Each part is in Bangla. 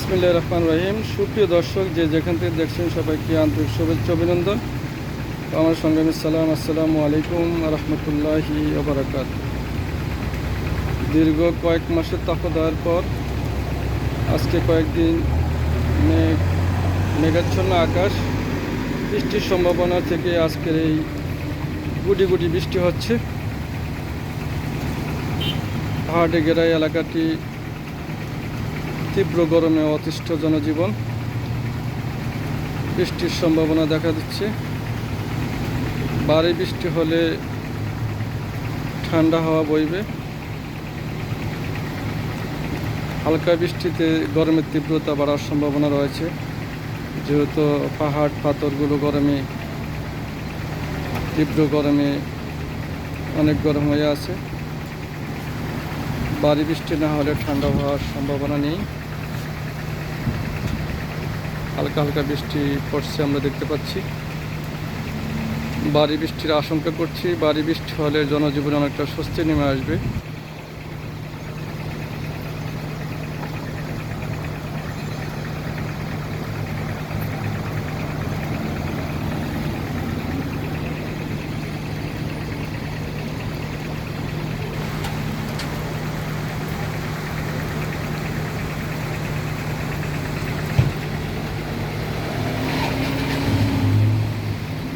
বিসমিল্লাহির রহমানির রহিম। সুপ্রিয় দর্শক, যে যেখান থেকে দেখছেন সবাইকে আন্তরিক শুভেচ্ছা অভিনন্দন। তো আমার সংগ্রামী সালাম, আসসালামু আলাইকুম রহমতুল্লাহি ওয়া বারাকাতুহু। দীর্ঘ কয়েক মাসের তাপদাহের পর আজকে কয়েকদিন মেঘাচ্ছন্ন আকাশ, বৃষ্টির সম্ভাবনা থেকে আজকের এই গুটি গুটি বৃষ্টি হচ্ছে। পাহাড়ে ঘেরা এলাকাটি তীব্র গরমে অতিষ্ঠ জনজীবন। বৃষ্টির সম্ভাবনা দেখা দিচ্ছে। ভারী বৃষ্টি হলে ঠান্ডা হাওয়া বইবে। হালকা বৃষ্টিতে গরমের তীব্রতা বাড়ার সম্ভাবনা রয়েছে, যেহেতু পাহাড় পাথরগুলো তীব্র গরমে অনেক গরম হয়ে আছে। ভারী বৃষ্টি না হলে ঠান্ডা হওয়ার সম্ভাবনা নেই। হালকা হালকা বৃষ্টি পড়ছে, আমরা দেখতে পাচ্ছি। ভারী বৃষ্টির আশঙ্কা করছি। ভারী বৃষ্টি হলে জনজীবনে অনেকটা স্বস্তি নেমে আসবে।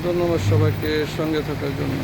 ধন্যবাদ সবাইকে সঙ্গে থাকার জন্য।